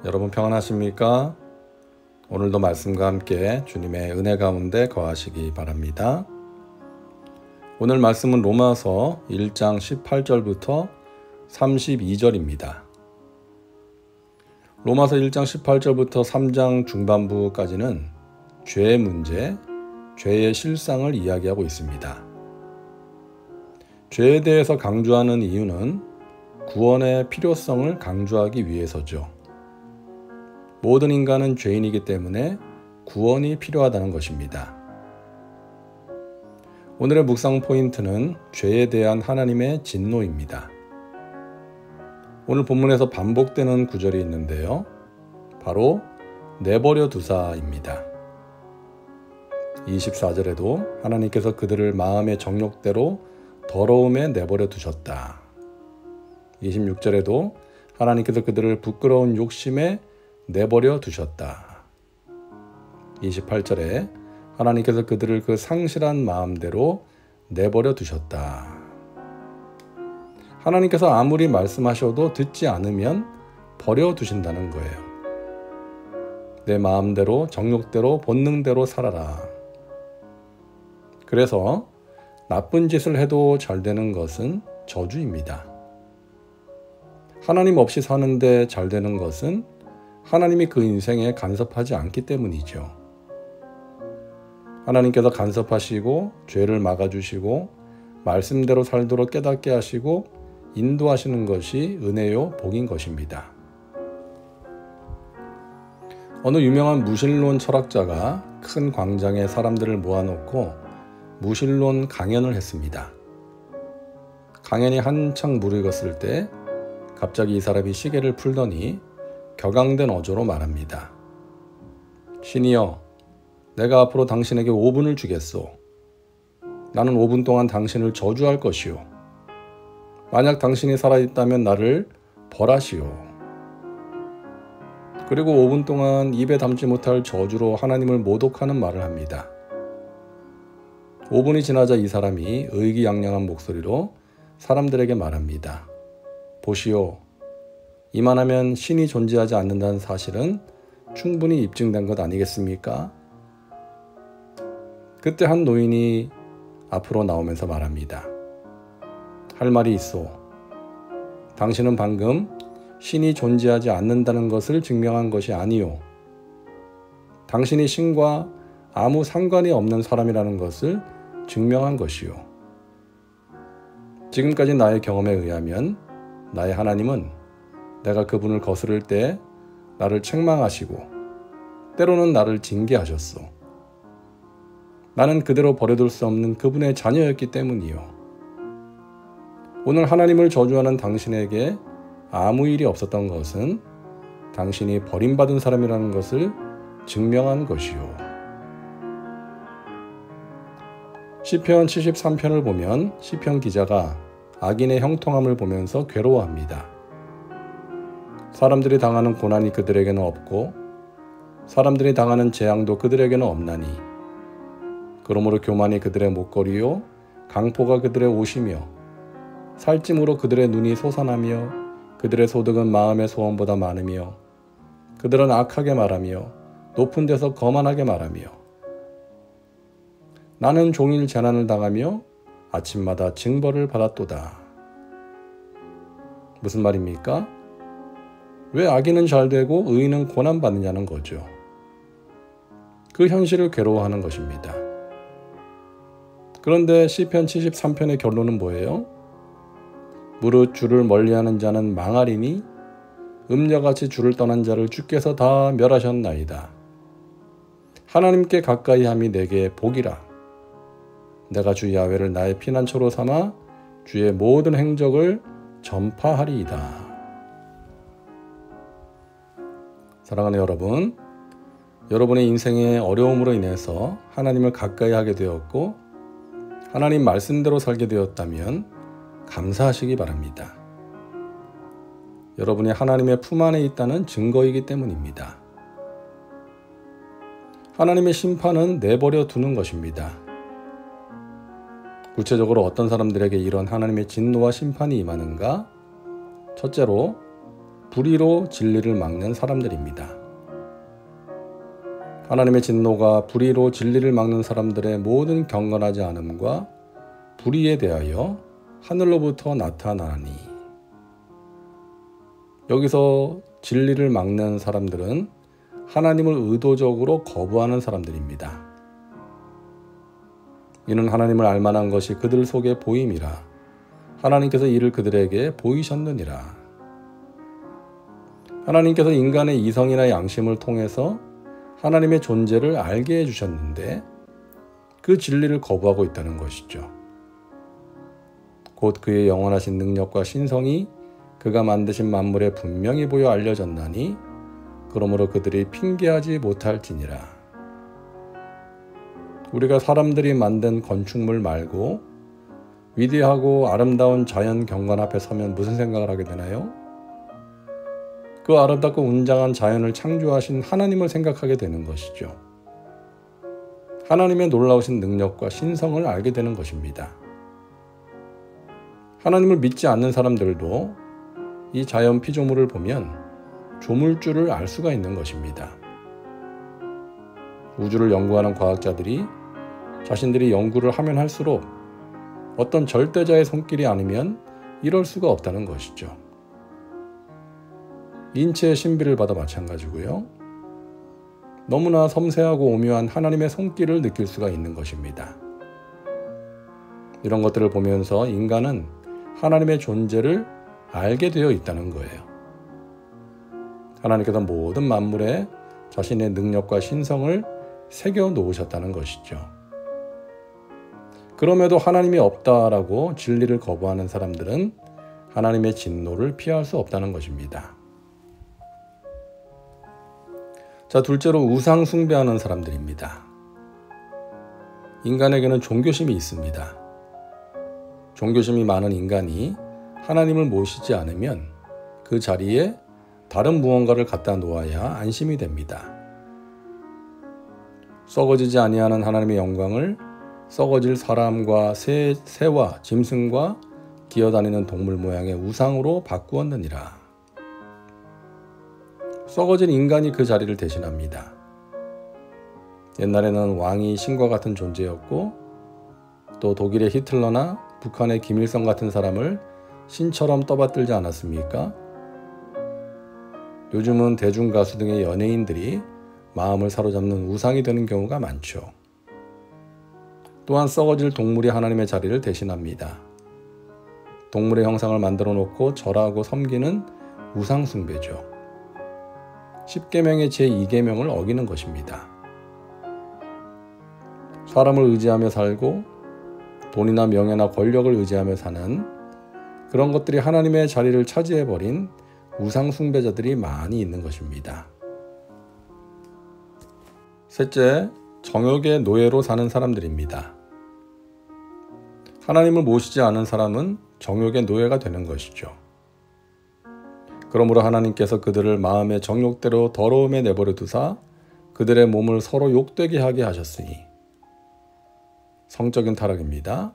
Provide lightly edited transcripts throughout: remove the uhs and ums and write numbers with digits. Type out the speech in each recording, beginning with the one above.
여러분 평안하십니까? 오늘도 말씀과 함께 주님의 은혜 가운데 거하시기 바랍니다. 오늘 말씀은 로마서 1장 18절부터 32절입니다. 로마서 1장 18절부터 3장 중반부까지는 죄의 문제, 죄의 실상을 이야기하고 있습니다. 죄에 대해서 강조하는 이유는 구원의 필요성을 강조하기 위해서죠. 모든 인간은 죄인이기 때문에 구원이 필요하다는 것입니다. 오늘의 묵상 포인트는 죄에 대한 하나님의 진노입니다. 오늘 본문에서 반복되는 구절이 있는데요. 바로 내버려 두사입니다. 24절에도 하나님께서 그들을 마음의 정욕대로 더러움에 내버려 두셨다. 26절에도 하나님께서 그들을 부끄러운 욕심에 내버려 두셨다. 28절에 하나님께서 그들을 그 상실한 마음대로 내버려 두셨다. 하나님께서 아무리 말씀하셔도 듣지 않으면 버려 두신다는 거예요. 내 마음대로, 정욕대로, 본능대로 살아라. 그래서 나쁜 짓을 해도 잘 되는 것은 저주입니다. 하나님 없이 사는데 잘 되는 것은 하나님이 그 인생에 간섭하지 않기 때문이죠. 하나님께서 간섭하시고 죄를 막아주시고 말씀대로 살도록 깨닫게 하시고 인도하시는 것이 은혜요 복인 것입니다. 어느 유명한 무신론 철학자가 큰 광장에 사람들을 모아놓고 무신론 강연을 했습니다. 강연이 한창 무르익었을 때 갑자기 이 사람이 시계를 풀더니 격앙된 어조로 말합니다. 신이여, 내가 앞으로 당신에게 5분을 주겠소. 나는 5분 동안 당신을 저주할 것이오. 만약 당신이 살아있다면 나를 벌하시오. 그리고 5분 동안 입에 담지 못할 저주로 하나님을 모독하는 말을 합니다. 5분이 지나자 이 사람이 의기양양한 목소리로 사람들에게 말합니다. 보시오. 이만하면 신이 존재하지 않는다는 사실은 충분히 입증된 것 아니겠습니까? 그때 한 노인이 앞으로 나오면서 말합니다. 할 말이 있소. 당신은 방금 신이 존재하지 않는다는 것을 증명한 것이 아니오. 당신이 신과 아무 상관이 없는 사람이라는 것을 증명한 것이오. 지금까지 나의 경험에 의하면 나의 하나님은 내가 그분을 거스를 때 나를 책망하시고 때로는 나를 징계하셨소. 나는 그대로 버려둘 수 없는 그분의 자녀였기 때문이요. 오늘 하나님을 저주하는 당신에게 아무 일이 없었던 것은 당신이 버림받은 사람이라는 것을 증명한 것이요. 시편 73편을 보면 시편 기자가 악인의 형통함을 보면서 괴로워합니다. 사람들이 당하는 고난이 그들에게는 없고 사람들이 당하는 재앙도 그들에게는 없나니 그러므로 교만이 그들의 목걸이요 강포가 그들의 옷이며 살찜으로 그들의 눈이 솟아나며 그들의 소득은 마음의 소원보다 많으며 그들은 악하게 말하며 높은 데서 거만하게 말하며 나는 종일 재난을 당하며 아침마다 징벌을 받았도다. 무슨 말입니까? 왜 악인은 잘 되고 의인은 고난받느냐는 거죠. 그 현실을 괴로워하는 것입니다. 그런데 시편 73편의 결론은 뭐예요? 무릇 주를 멀리하는 자는 망하리니 음녀같이 주를 떠난 자를 주께서 다 멸하셨나이다. 하나님께 가까이함이 내게 복이라. 내가 주 야훼를 나의 피난처로 삼아 주의 모든 행적을 전파하리이다. 사랑하는 여러분, 여러분의 인생의 어려움으로 인해서 하나님을 가까이 하게 되었고 하나님 말씀대로 살게 되었다면 감사하시기 바랍니다. 여러분이 하나님의 품 안에 있다는 증거이기 때문입니다. 하나님의 심판은 내버려 두는 것입니다. 구체적으로 어떤 사람들에게 이런 하나님의 진노와 심판이 임하는가? 첫째로 불의로 진리를 막는 사람들입니다. 하나님의 진노가 불의로 진리를 막는 사람들의 모든 경건하지 않음과 불의에 대하여 하늘로부터 나타나니, 여기서 진리를 막는 사람들은 하나님을 의도적으로 거부하는 사람들입니다. 이는 하나님을 알만한 것이 그들 속에 보임이라 하나님께서 이를 그들에게 보이셨느니라. 하나님께서 인간의 이성이나 양심을 통해서 하나님의 존재를 알게 해주셨는데 그 진리를 거부하고 있다는 것이죠. 곧 그의 영원하신 능력과 신성이 그가 만드신 만물에 분명히 보여 알려졌나니 그러므로 그들이 핑계하지 못할지니라. 우리가 사람들이 만든 건축물 말고 위대하고 아름다운 자연 경관 앞에 서면 무슨 생각을 하게 되나요? 그 아름답고 웅장한 자연을 창조하신 하나님을 생각하게 되는 것이죠. 하나님의 놀라우신 능력과 신성을 알게 되는 것입니다. 하나님을 믿지 않는 사람들도 이 자연 피조물을 보면 조물주를 알 수가 있는 것입니다. 우주를 연구하는 과학자들이 자신들이 연구를 하면 할수록 어떤 절대자의 손길이 아니면 이럴 수가 없다는 것이죠. 인체의 신비를 봐도 마찬가지고요. 너무나 섬세하고 오묘한 하나님의 손길을 느낄 수가 있는 것입니다. 이런 것들을 보면서 인간은 하나님의 존재를 알게 되어 있다는 거예요. 하나님께서 모든 만물에 자신의 능력과 신성을 새겨 놓으셨다는 것이죠. 그럼에도 하나님이 없다라고 진리를 거부하는 사람들은 하나님의 진노를 피할 수 없다는 것입니다. 자, 둘째로 우상 숭배하는 사람들입니다. 인간에게는 종교심이 있습니다. 종교심이 많은 인간이 하나님을 모시지 않으면 그 자리에 다른 무언가를 갖다 놓아야 안심이 됩니다. 썩어지지 아니하는 하나님의 영광을 썩어질 사람과 새와 짐승과 기어다니는 동물 모양의 우상으로 바꾸었느니라. 썩어진 인간이 그 자리를 대신합니다. 옛날에는 왕이 신과 같은 존재였고 또 독일의 히틀러나 북한의 김일성 같은 사람을 신처럼 떠받들지 않았습니까? 요즘은 대중가수 등의 연예인들이 마음을 사로잡는 우상이 되는 경우가 많죠. 또한 썩어질 동물이 하나님의 자리를 대신합니다. 동물의 형상을 만들어 놓고 절하고 섬기는 우상 숭배죠. 10계명의 제2계명을 어기는 것입니다. 사람을 의지하며 살고 돈이나 명예나 권력을 의지하며 사는 그런 것들이 하나님의 자리를 차지해버린 우상 숭배자들이 많이 있는 것입니다. 셋째, 정욕의 노예로 사는 사람들입니다. 하나님을 모시지 않은 사람은 정욕의 노예가 되는 것이죠. 그러므로 하나님께서 그들을 마음의 정욕대로 더러움에 내버려 두사 그들의 몸을 서로 욕되게 하게 하셨으니, 성적인 타락입니다.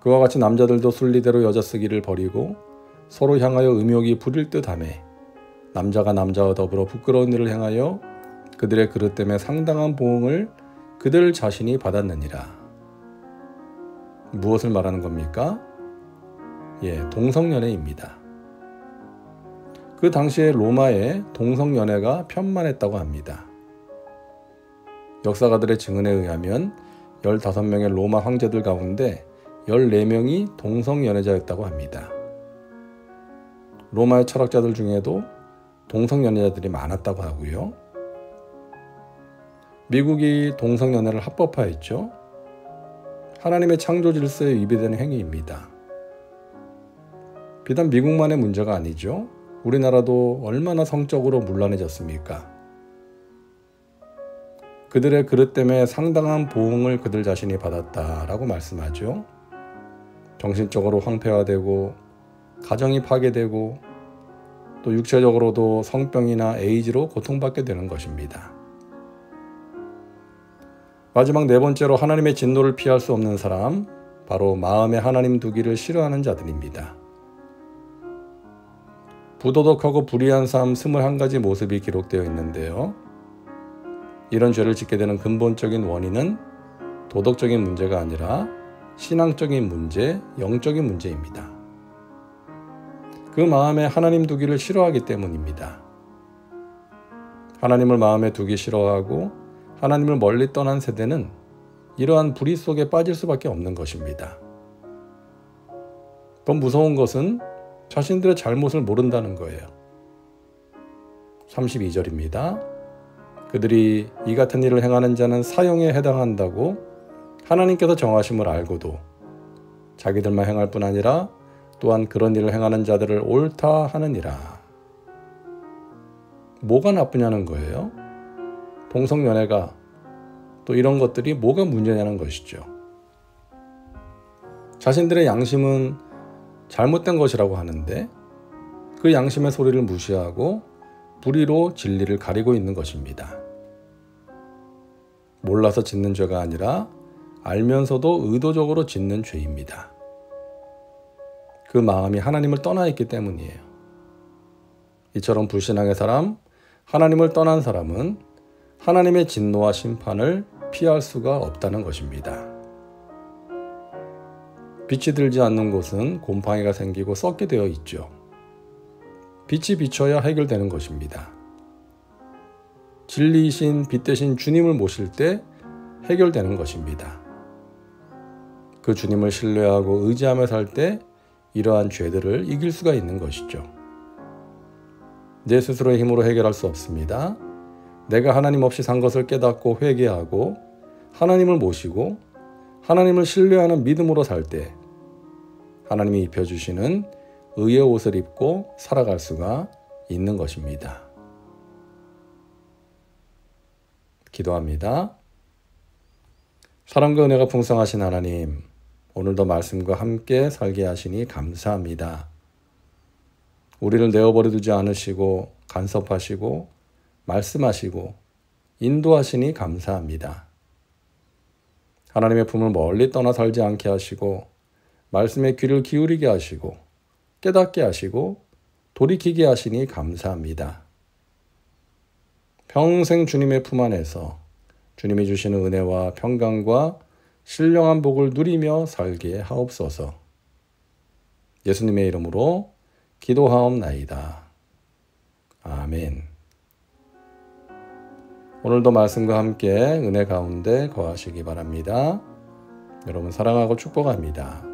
그와 같이 남자들도 순리대로 여자 쓰기를 버리고 서로 향하여 음욕이 부릴 듯하며 남자가 남자와 더불어 부끄러운 일을 행하여 그들의 그릇 때문에 상당한 보응을 그들 자신이 받았느니라. 무엇을 말하는 겁니까? 동성연애입니다. 그 당시에 로마에 동성연애가 편만했다고 합니다. 역사가들의 증언에 의하면 15명의 로마 황제들 가운데 14명이 동성연애자였다고 합니다. 로마의 철학자들 중에도 동성연애자들이 많았다고 하고요. 미국이 동성연애를 합법화했죠. 하나님의 창조 질서에 위배되는 행위입니다. 비단 미국만의 문제가 아니죠. 우리나라도 얼마나 성적으로 문란해졌습니까? 그들의 그릇 때문에 상당한 보응을 그들 자신이 받았다라고 말씀하죠. 정신적으로 황폐화되고 가정이 파괴되고 또 육체적으로도 성병이나 에이즈로 고통받게 되는 것입니다. 마지막 네 번째로 하나님의 진노를 피할 수 없는 사람, 바로 마음에 하나님 두기를 싫어하는 자들입니다. 부도덕하고 불의한 삶 21가지 모습이 기록되어 있는데요. 이런 죄를 짓게 되는 근본적인 원인은 도덕적인 문제가 아니라 신앙적인 문제, 영적인 문제입니다. 그 마음에 하나님 두기를 싫어하기 때문입니다. 하나님을 마음에 두기 싫어하고 하나님을 멀리 떠난 세대는 이러한 불의 속에 빠질 수밖에 없는 것입니다. 더 무서운 것은 자신들의 잘못을 모른다는 거예요. 32절입니다. 그들이 이 같은 일을 행하는 자는 사형에 해당한다고 하나님께서 정하심을 알고도 자기들만 행할 뿐 아니라 또한 그런 일을 행하는 자들을 옳다 하느니라. 뭐가 나쁘냐는 거예요? 동성연애가 또 이런 것들이 뭐가 문제냐는 것이죠. 자신들의 양심은 잘못된 것이라고 하는데 그 양심의 소리를 무시하고 불의로 진리를 가리고 있는 것입니다. 몰라서 짓는 죄가 아니라 알면서도 의도적으로 짓는 죄입니다. 그 마음이 하나님을 떠나 있기 때문이에요. 이처럼 불신앙의 사람, 하나님을 떠난 사람은 하나님의 진노와 심판을 피할 수가 없다는 것입니다. 빛이 들지 않는 곳은 곰팡이가 생기고 썩게 되어 있죠. 빛이 비춰야 해결되는 것입니다. 진리이신 빛 대신 주님을 모실 때 해결되는 것입니다. 그 주님을 신뢰하고 의지하며 살 때 이러한 죄들을 이길 수가 있는 것이죠. 내 스스로의 힘으로 해결할 수 없습니다. 내가 하나님 없이 산 것을 깨닫고 회개하고 하나님을 모시고 하나님을 신뢰하는 믿음으로 살 때 하나님이 입혀주시는 의의 옷을 입고 살아갈 수가 있는 것입니다. 기도합니다. 사랑과 은혜가 풍성하신 하나님, 오늘도 말씀과 함께 살게 하시니 감사합니다. 우리를 내어버려 두지 않으시고 간섭하시고 말씀하시고 인도하시니 감사합니다. 하나님의 품을 멀리 떠나 살지 않게 하시고 말씀에 귀를 기울이게 하시고 깨닫게 하시고 돌이키게 하시니 감사합니다. 평생 주님의 품 안에서 주님이 주시는 은혜와 평강과 신령한 복을 누리며 살게 하옵소서. 예수님의 이름으로 기도하옵나이다. 아멘. 오늘도 말씀과 함께 은혜 가운데 거하시기 바랍니다. 여러분 사랑하고 축복합니다.